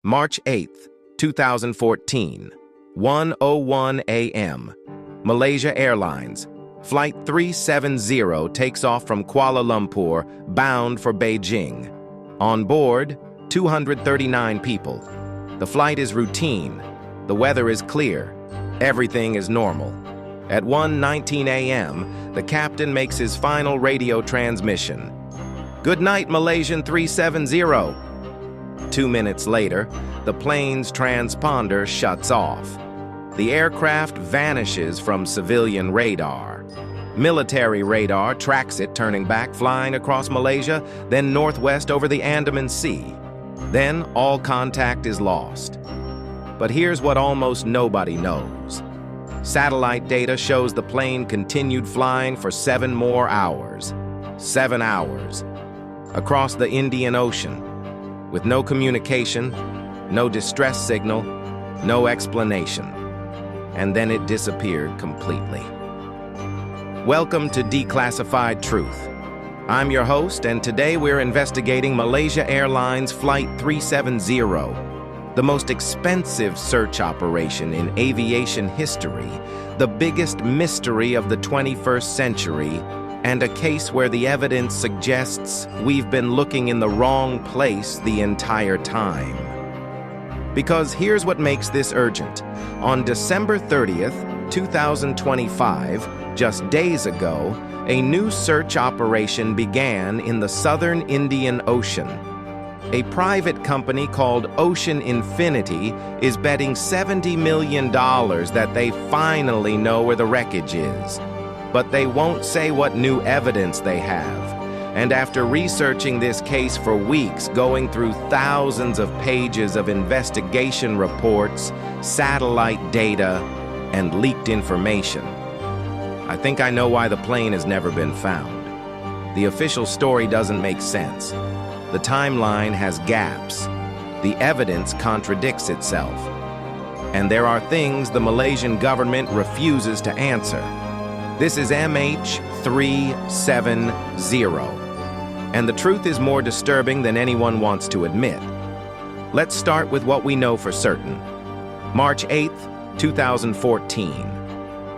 March 8, 2014, 1:01 a.m. Malaysia Airlines Flight 370 takes off from Kuala Lumpur, bound for Beijing. On board, 239 people. The flight is routine. The weather is clear. Everything is normal. At 1:19 a.m., the captain makes his final radio transmission. "Good night, Malaysian 370. 2 minutes later, the plane's transponder shuts off. The aircraft vanishes from civilian radar. Military radar tracks it turning back, flying across Malaysia, then northwest over the Andaman Sea. Then all contact is lost. But here's what almost nobody knows. Satellite data shows the plane continued flying for 7 more hours. 7 hours. Across the Indian Ocean. With no communication, no distress signal, no explanation. And then it disappeared completely. Welcome to Declassified Truth. I'm your host, and today we're investigating Malaysia Airlines Flight 370, the most expensive search operation in aviation history, the biggest mystery of the 21st century, and a case where the evidence suggests we've been looking in the wrong place the entire time. Because here's what makes this urgent. On December 30th, 2025, just days ago, a new search operation began in the southern Indian Ocean. A private company called Ocean Infinity is betting $70 million that they finally know where the wreckage is. But they won't say what new evidence they have. And after researching this case for weeks, going through thousands of pages of investigation reports, satellite data, and leaked information, I think I know why the plane has never been found. The official story doesn't make sense. The timeline has gaps. The evidence contradicts itself. And there are things the Malaysian government refuses to answer. This is MH370. And the truth is more disturbing than anyone wants to admit. Let's start with what we know for certain. March 8, 2014.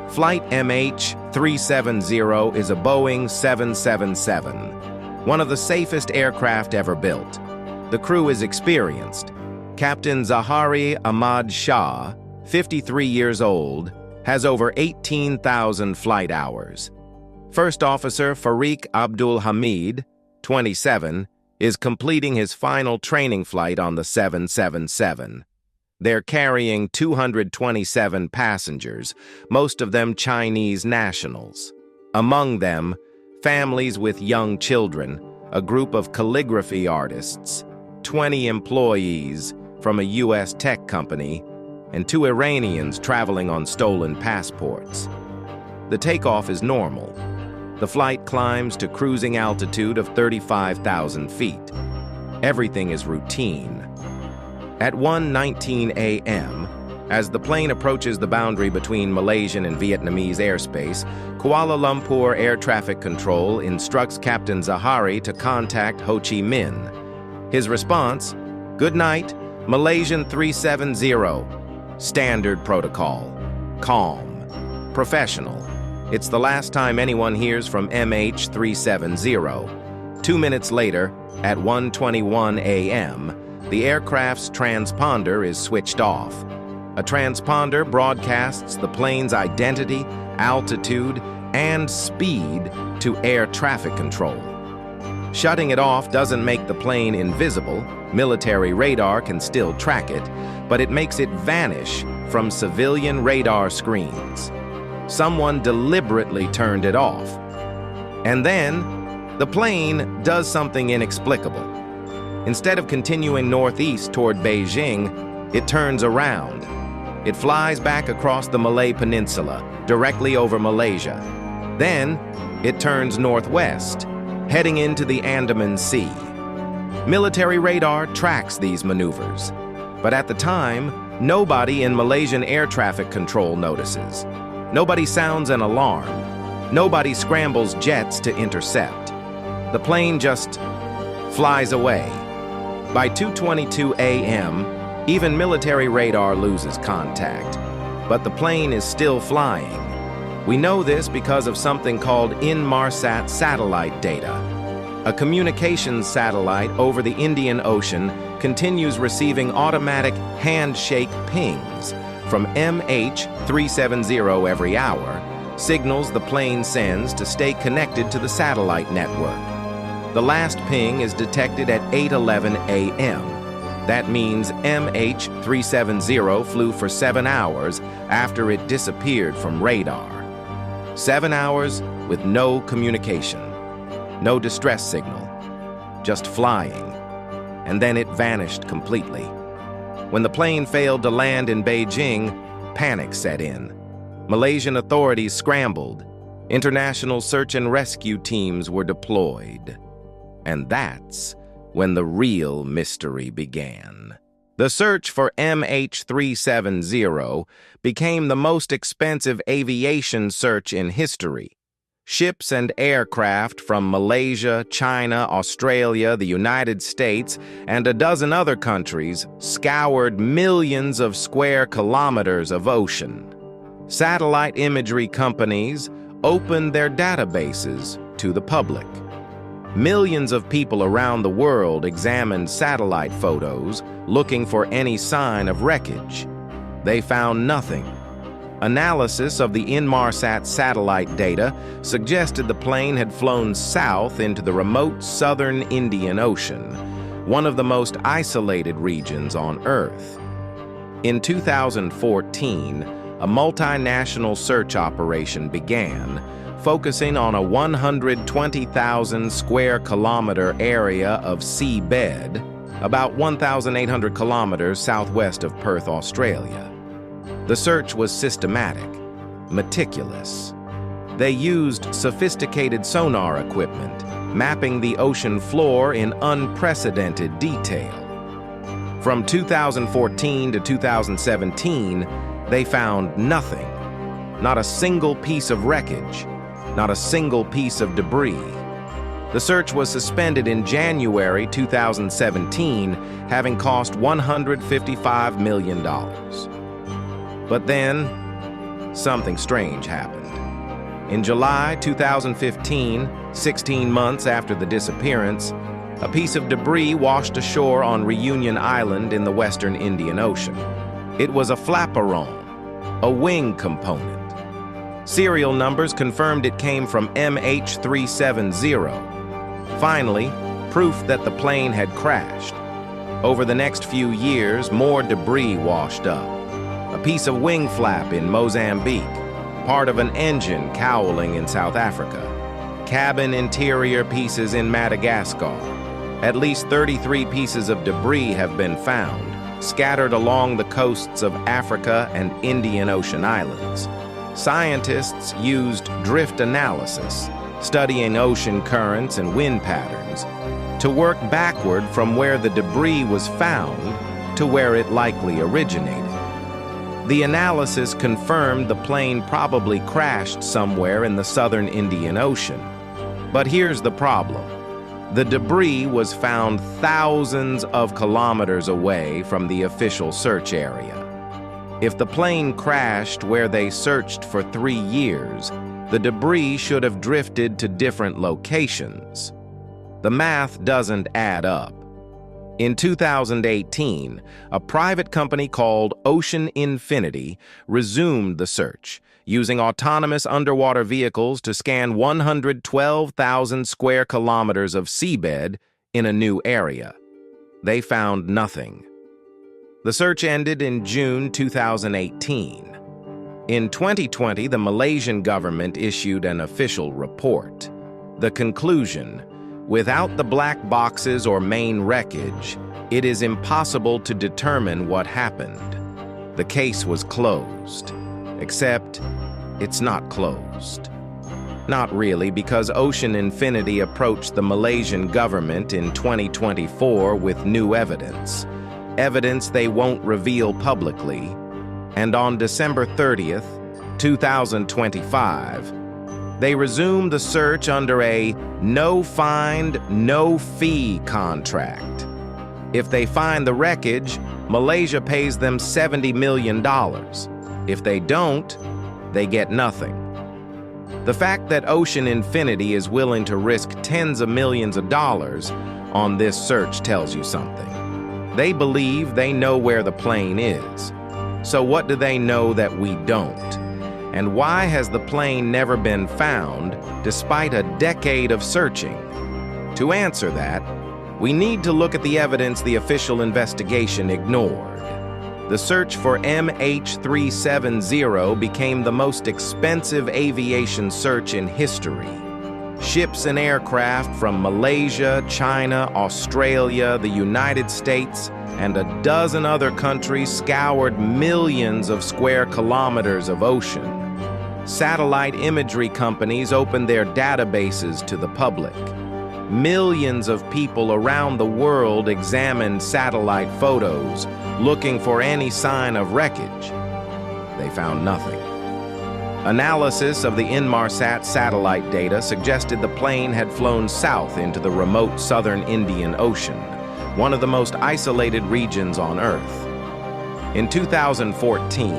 Flight MH370 is a Boeing 777, one of the safest aircraft ever built. The crew is experienced. Captain Zahari Ahmad Shah, 53 years old, has over 18,000 flight hours. First Officer Fariq Abdul Hamid, 27, is completing his final training flight on the 777. They're carrying 227 passengers, most of them Chinese nationals. Among them, families with young children, a group of calligraphy artists, 20 employees from a U.S. tech company, and 2 Iranians traveling on stolen passports. The takeoff is normal. The flight climbs to cruising altitude of 35,000 feet. Everything is routine. At 1:19 a.m., as the plane approaches the boundary between Malaysian and Vietnamese airspace, Kuala Lumpur Air Traffic Control instructs Captain Zahari to contact Ho Chi Minh. His response, "Good night, Malaysian 370. Standard protocol. Calm. Professional. It's the last time anyone hears from MH370. 2 minutes later, at 1:21 a.m., the aircraft's transponder is switched off. A transponder broadcasts the plane's identity, altitude, and speed to air traffic control. Shutting it off doesn't make the plane invisible. Military radar can still track it, but it makes it vanish from civilian radar screens. Someone deliberately turned it off. And then, the plane does something inexplicable. Instead of continuing northeast toward Beijing, it turns around. It flies back across the Malay Peninsula, directly over Malaysia. Then, it turns northwest, heading into the Andaman Sea. Military radar tracks these maneuvers. But at the time, nobody in Malaysian air traffic control notices. Nobody sounds an alarm. Nobody scrambles jets to intercept. The plane just flies away. By 2:22 a.m., Even military radar loses contact, but the plane is still flying. We know this because of something called Inmarsat satellite data. A communications satellite over the Indian Ocean continues receiving automatic handshake pings from MH370 every hour, signals the plane sends to stay connected to the satellite network. The last ping is detected at 8:11 a.m. That means MH370 flew for 7 hours after it disappeared from radar. 7 hours with no communication, no distress signal, just flying, and then it vanished completely. When the plane failed to land in Beijing, panic set in. Malaysian authorities scrambled. International search and rescue teams were deployed. And that's when the real mystery began. The search for MH370 became the most expensive aviation search in history. Ships and aircraft from Malaysia, China, Australia, the United States, and a dozen other countries scoured millions of square kilometers of ocean. Satellite imagery companies opened their databases to the public. Millions of people around the world examined satellite photos looking for any sign of wreckage. They found nothing. Analysis of the Inmarsat satellite data suggested the plane had flown south into the remote southern Indian Ocean, one of the most isolated regions on Earth. In 2014, a multinational search operation began, focusing on a 120,000 square kilometer area of seabed, about 1,800 kilometers southwest of Perth, Australia. The search was systematic, meticulous. They used sophisticated sonar equipment, mapping the ocean floor in unprecedented detail. From 2014 to 2017, they found nothing, not a single piece of wreckage, not a single piece of debris. The search was suspended in January 2017, having cost $155 million. But then, something strange happened. In July 2015, 16 months after the disappearance, a piece of debris washed ashore on Reunion Island in the western Indian Ocean. It was a flaperon, a wing component. Serial numbers confirmed it came from MH370. Finally, proof that the plane had crashed. Over the next few years, more debris washed up. A piece of wing flap in Mozambique, part of an engine cowling in South Africa, cabin interior pieces in Madagascar. At least 33 pieces of debris have been found, scattered along the coasts of Africa and Indian Ocean islands. Scientists used drift analysis, studying ocean currents and wind patterns, to work backward from where the debris was found to where it likely originated. The analysis confirmed the plane probably crashed somewhere in the southern Indian Ocean. But here's the problem. The debris was found thousands of kilometers away from the official search area. If the plane crashed where they searched for 3 years, the debris should have drifted to different locations. The math doesn't add up. In 2018, a private company called Ocean Infinity resumed the search, using autonomous underwater vehicles to scan 112,000 square kilometers of seabed in a new area. They found nothing. The search ended in June 2018. In 2020, the Malaysian government issued an official report. The conclusion: without the black boxes or main wreckage, it is impossible to determine what happened. The case was closed. Except, it's not closed. Not really, because Ocean Infinity approached the Malaysian government in 2024 with new evidence. Evidence they won't reveal publicly. And on December 30th, 2025, they resumed the search under a no-find, no-fee contract. If they find the wreckage, Malaysia pays them $70 million. If they don't, they get nothing. The fact that Ocean Infinity is willing to risk tens of millions of dollars on this search tells you something. They believe they know where the plane is. So what do they know that we don't? And why has the plane never been found despite a decade of searching? To answer that, we need to look at the evidence the official investigation ignored. The search for MH370 became the most expensive aviation search in history. Ships and aircraft from Malaysia, China, Australia, the United States, and a dozen other countries scoured millions of square kilometers of ocean. Satellite imagery companies opened their databases to the public. Millions of people around the world examined satellite photos, looking for any sign of wreckage. They found nothing. Analysis of the Inmarsat satellite data suggested the plane had flown south into the remote southern Indian Ocean, one of the most isolated regions on Earth. In 2014,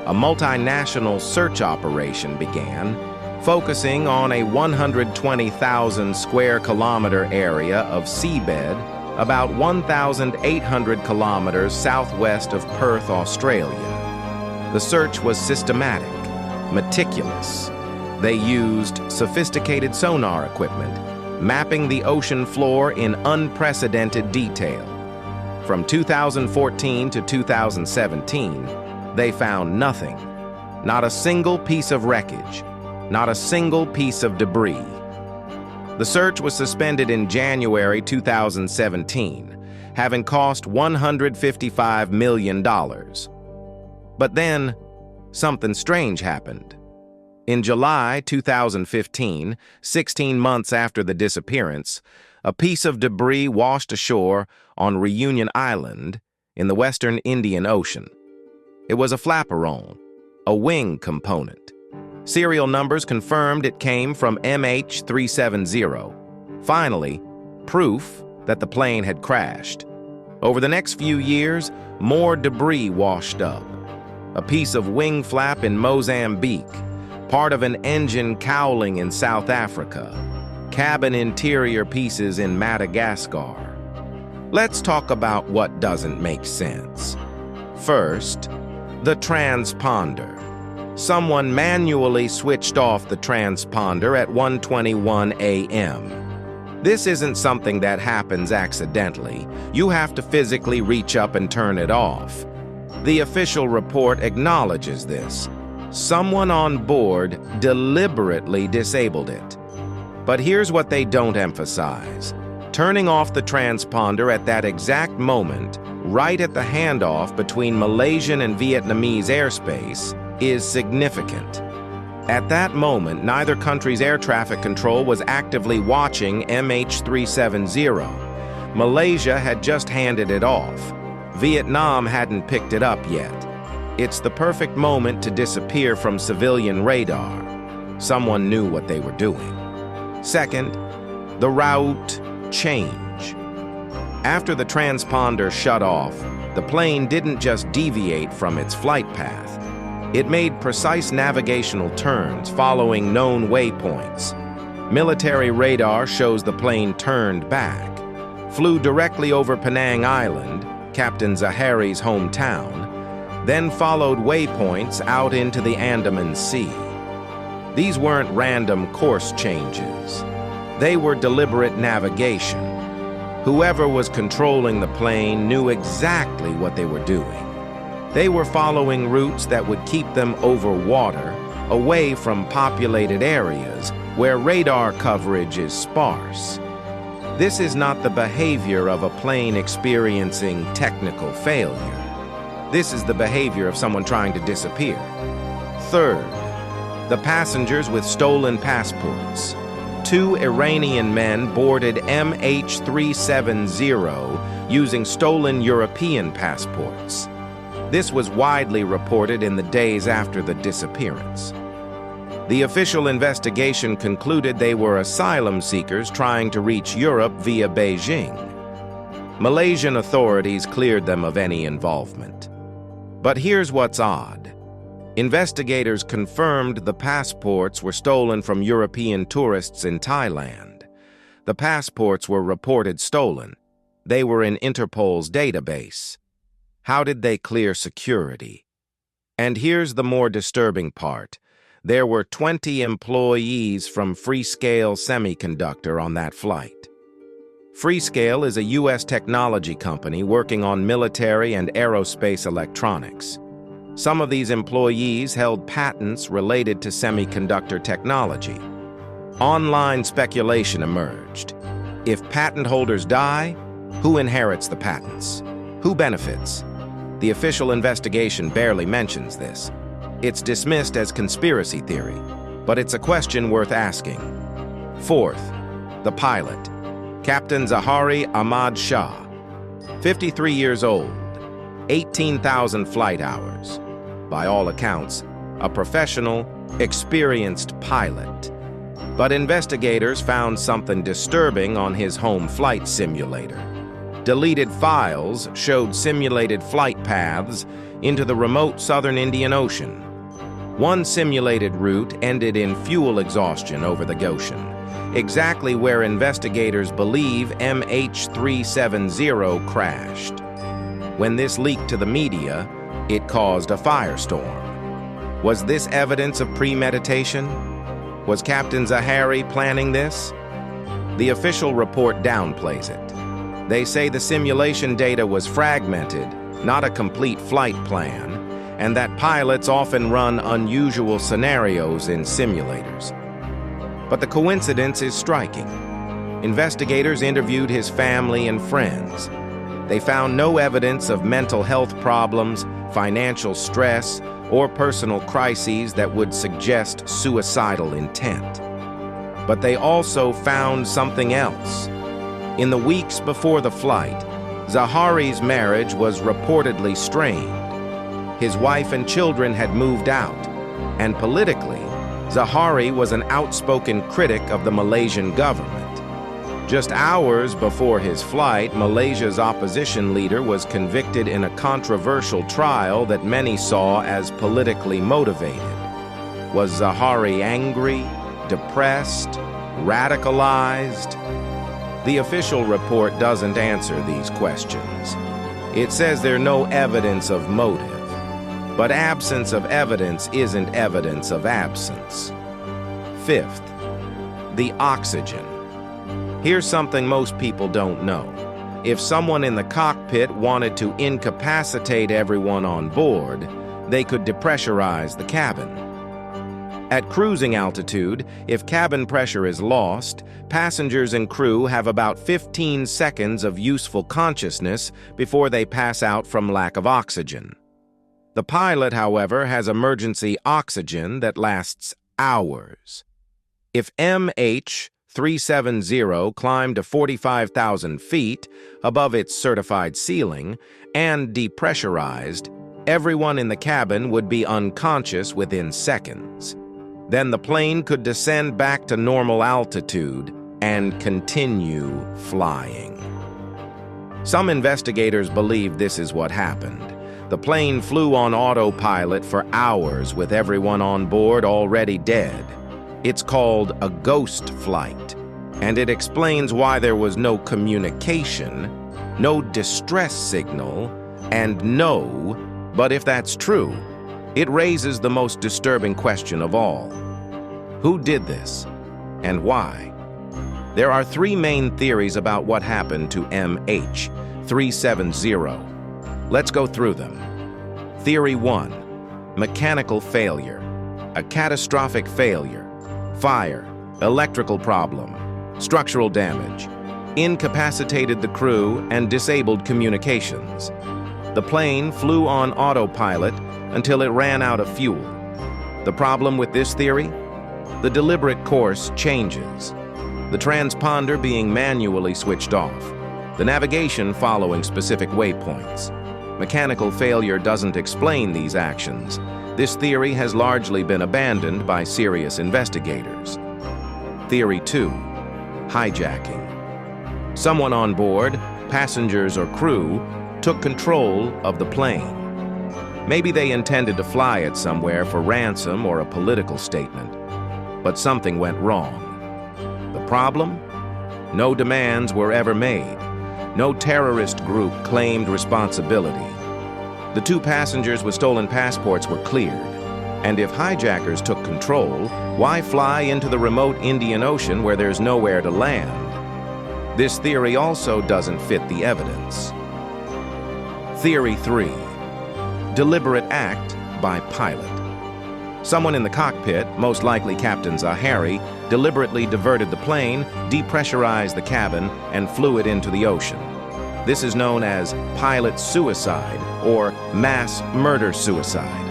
a multinational search operation began, focusing on a 120,000 square kilometer area of seabed about 1,800 kilometers southwest of Perth, Australia. The search was systematic, meticulous. They used sophisticated sonar equipment, mapping the ocean floor in unprecedented detail. From 2014 to 2017, they found nothing. Not a single piece of wreckage, not a single piece of debris. The search was suspended in January 2017, having cost $155 million. But then, something strange happened. In July 2015, 16 months after the disappearance, a piece of debris washed ashore on Reunion Island in the western Indian Ocean. It was a flaperon, a wing component. Serial numbers confirmed it came from MH370. Finally, proof that the plane had crashed. Over the next few years, more debris washed up. A piece of wing flap in Mozambique, part of an engine cowling in South Africa, cabin interior pieces in Madagascar. Let's talk about what doesn't make sense. First, the transponder. Someone manually switched off the transponder at 1:21 a.m. This isn't something that happens accidentally. You have to physically reach up and turn it off. The official report acknowledges this. Someone on board deliberately disabled it. But here's what they don't emphasize. Turning off the transponder at that exact moment, right at the handoff between Malaysian and Vietnamese airspace, is significant. At that moment, neither country's air traffic control was actively watching MH370. Malaysia had just handed it off. Vietnam hadn't picked it up yet. It's the perfect moment to disappear from civilian radar. Someone knew what they were doing. Second, the route change. After the transponder shut off, the plane didn't just deviate from its flight path. It made precise navigational turns following known waypoints. Military radar shows the plane turned back, flew directly over Penang Island, Captain Zahari's hometown, then followed waypoints out into the Andaman Sea. These weren't random course changes. They were deliberate navigation. Whoever was controlling the plane knew exactly what they were doing. They were following routes that would keep them over water, away from populated areas where radar coverage is sparse. This is not the behavior of a plane experiencing technical failure. This is the behavior of someone trying to disappear. Third, the passengers with stolen passports. 2 Iranian men boarded MH370 using stolen European passports. This was widely reported in the days after the disappearance. The official investigation concluded they were asylum seekers trying to reach Europe via Beijing. Malaysian authorities cleared them of any involvement. But here's what's odd. Investigators confirmed the passports were stolen from European tourists in Thailand. The passports were reported stolen. They were in Interpol's database. How did they clear security? And here's the more disturbing part. There were 20 employees from Freescale Semiconductor on that flight. Freescale is a U.S. technology company working on military and aerospace electronics. Some of these employees held patents related to semiconductor technology. Online speculation emerged. If patent holders die, who inherits the patents? Who benefits? The official investigation barely mentions this. It's dismissed as conspiracy theory, but it's a question worth asking. Fourth, the pilot, Captain Zahari Ahmad Shah, 53 years old, 18,000 flight hours. By all accounts, a professional, experienced pilot. But investigators found something disturbing on his home flight simulator. Deleted files showed simulated flight paths into the remote southern Indian Ocean. One simulated route ended in fuel exhaustion over the Goshen, exactly where investigators believe MH370 crashed. When this leaked to the media, it caused a firestorm. Was this evidence of premeditation? Was Captain Zahari planning this? The official report downplays it. They say the simulation data was fragmented, not a complete flight plan, and that pilots often run unusual scenarios in simulators. But the coincidence is striking. Investigators interviewed his family and friends. They found no evidence of mental health problems, financial stress, or personal crises that would suggest suicidal intent. But they also found something else. In the weeks before the flight, Zahari's marriage was reportedly strained. His wife and children had moved out, and politically, Zahari was an outspoken critic of the Malaysian government. Just hours before his flight, Malaysia's opposition leader was convicted in a controversial trial that many saw as politically motivated. Was Zahari angry, depressed, radicalized? The official report doesn't answer these questions. It says there's no evidence of motive. But absence of evidence isn't evidence of absence. Fifth, the oxygen. Here's something most people don't know. If someone in the cockpit wanted to incapacitate everyone on board, they could depressurize the cabin. At cruising altitude, if cabin pressure is lost, passengers and crew have about 15 seconds of useful consciousness before they pass out from lack of oxygen. The pilot, however, has emergency oxygen that lasts hours. If MH370 climbed to 45,000 feet above its certified ceiling and depressurized, everyone in the cabin would be unconscious within seconds. Then the plane could descend back to normal altitude and continue flying. Some investigators believe this is what happened. The plane flew on autopilot for hours with everyone on board already dead. It's called a ghost flight, and it explains why there was no communication, no distress signal, and but if that's true, it raises the most disturbing question of all. Who did this, and why? There are three main theories about what happened to MH370. Let's go through them. Theory 1, mechanical failure, a catastrophic failure, fire, electrical problem, structural damage, incapacitated the crew and disabled communications. The plane flew on autopilot until it ran out of fuel. The problem with this theory? The deliberate course changes. The transponder being manually switched off, the navigation following specific waypoints. Mechanical failure doesn't explain these actions. This theory has largely been abandoned by serious investigators. Theory 2, hijacking. Someone on board, passengers or crew, took control of the plane. Maybe they intended to fly it somewhere for ransom or a political statement. But something went wrong. The problem? No demands were ever made. No terrorist group claimed responsibility. The 2 passengers with stolen passports were cleared. And if hijackers took control, why fly into the remote Indian Ocean where there's nowhere to land? This theory also doesn't fit the evidence. Theory 3. Deliberate act by pilot. Someone in the cockpit, most likely Captain Zahari, deliberately diverted the plane, depressurized the cabin, and flew it into the ocean. This is known as pilot suicide or mass murder-suicide.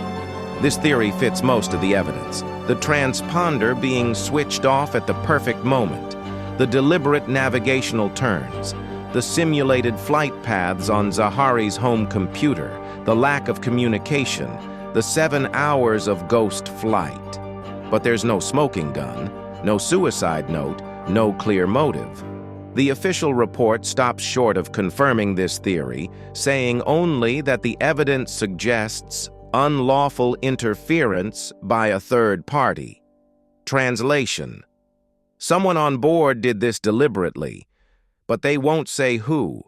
This theory fits most of the evidence. The transponder being switched off at the perfect moment, the deliberate navigational turns, the simulated flight paths on Zahari's home computer, the lack of communication, the 7 hours of ghost flight. But there's no smoking gun, no suicide note, no clear motive. The official report stops short of confirming this theory, saying only that the evidence suggests unlawful interference by a third party. Translation: someone on board did this deliberately, but they won't say who.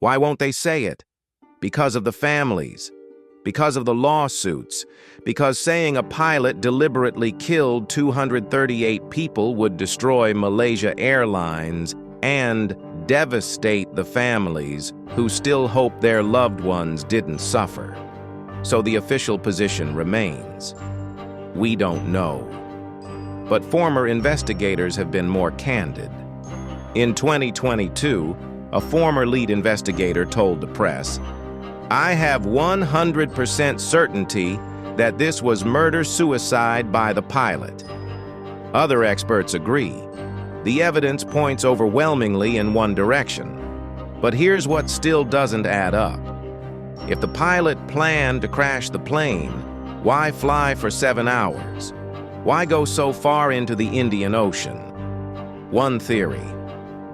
Why won't they say it? Because of the families, because of the lawsuits, because saying a pilot deliberately killed 238 people would destroy Malaysia Airlines and devastate the families who still hope their loved ones didn't suffer. So the official position remains: we don't know. But former investigators have been more candid. In 2022, a former lead investigator told the press, "I have 100% certainty that this was murder-suicide by the pilot." Other experts agree. The evidence points overwhelmingly in one direction. But here's what still doesn't add up. If the pilot planned to crash the plane, why fly for 7 hours? Why go so far into the Indian Ocean? One theory: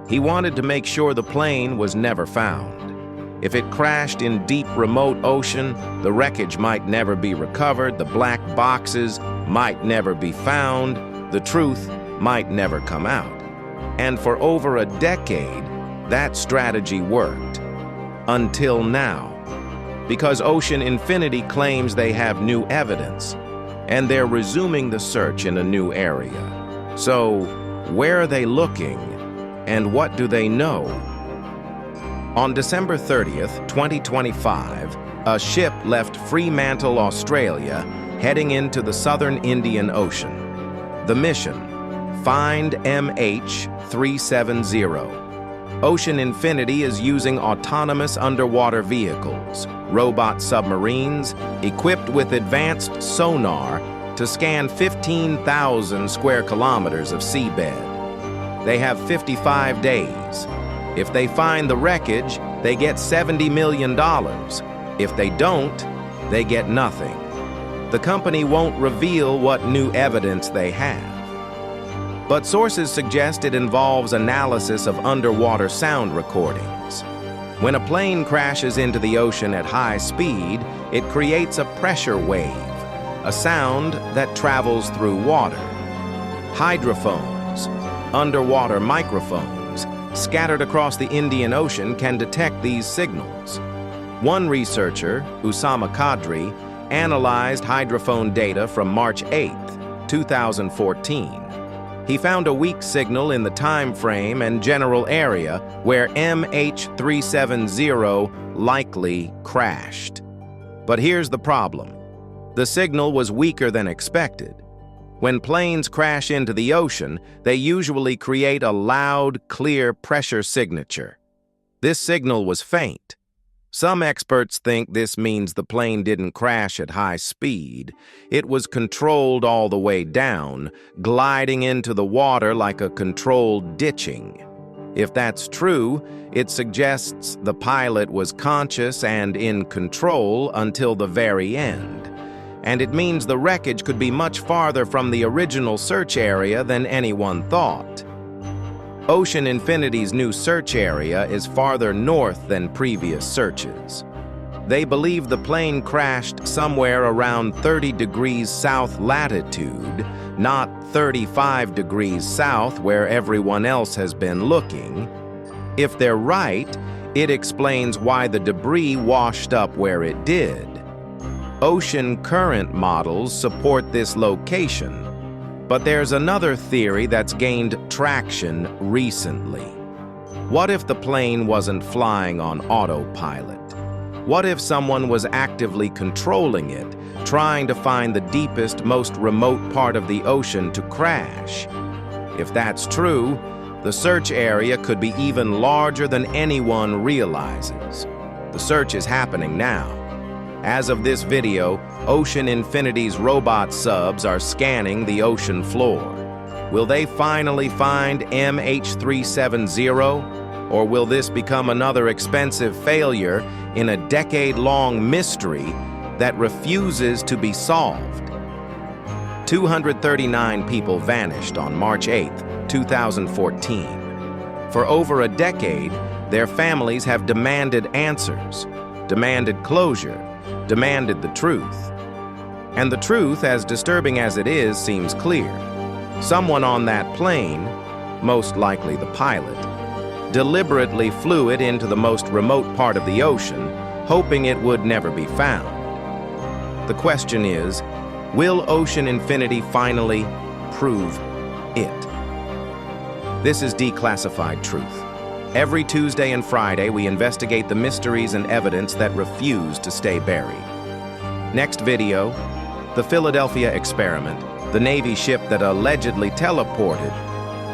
he wanted to make sure the plane was never found. If it crashed in deep, remote ocean, the wreckage might never be recovered, the black boxes might never be found, the truth might never come out. And for over a decade, that strategy worked. Until now. Because Ocean Infinity claims they have new evidence, and they're resuming the search in a new area. So, where are they looking, and what do they know? On December 30th, 2025, a ship left Fremantle, Australia, heading into the southern Indian Ocean. The mission: find MH370. Ocean Infinity is using autonomous underwater vehicles, robot submarines, equipped with advanced sonar to scan 15,000 square kilometers of seabed. They have 55 days. If they find the wreckage, they get $70 million. If they don't, they get nothing. The company won't reveal what new evidence they have. But sources suggest it involves analysis of underwater sound recordings. When a plane crashes into the ocean at high speed, it creates a pressure wave, a sound that travels through water. Hydrophones, underwater microphones, scattered across the Indian Ocean can detect these signals. One researcher, Usama Qadri, analyzed hydrophone data from March 8, 2014. He found a weak signal in the time frame and general area where MH370 likely crashed. But here's the problem. The signal was weaker than expected. When planes crash into the ocean, they usually create a loud, clear pressure signature. This signal was faint. Some experts think this means the plane didn't crash at high speed. It was controlled all the way down, gliding into the water like a controlled ditching. If that's true, it suggests the pilot was conscious and in control until the very end. And it means the wreckage could be much farther from the original search area than anyone thought. Ocean Infinity's new search area is farther north than previous searches. They believe the plane crashed somewhere around 30 degrees south latitude, not 35 degrees south where everyone else has been looking. If they're right, it explains why the debris washed up where it did. Ocean current models support this location, but there's another theory that's gained traction recently. What if the plane wasn't flying on autopilot? What if someone was actively controlling it, trying to find the deepest, most remote part of the ocean to crash? If that's true, the search area could be even larger than anyone realizes. The search is happening now. As of this video, Ocean Infinity's robot subs are scanning the ocean floor. Will they finally find MH370? Or will this become another expensive failure in a decade-long mystery that refuses to be solved? 239 people vanished on March 8, 2014. For over a decade, their families have demanded answers, demanded closure, demanded the truth. And the truth, as disturbing as it is, seems clear. Someone on that plane, most likely the pilot, deliberately flew it into the most remote part of the ocean, hoping it would never be found. The question is, will Ocean Infinity finally prove it? This is Declassified Truth. Every Tuesday and Friday, we investigate the mysteries and evidence that refuse to stay buried. Next video, the Philadelphia experiment, the Navy ship that allegedly teleported,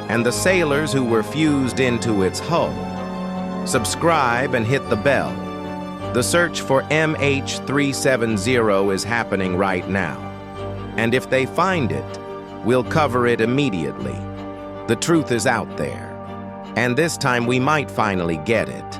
and the sailors who were fused into its hull. Subscribe and hit the bell. The search for MH370 is happening right now. And if they find it, we'll cover it immediately. The truth is out there. And this time we might finally get it.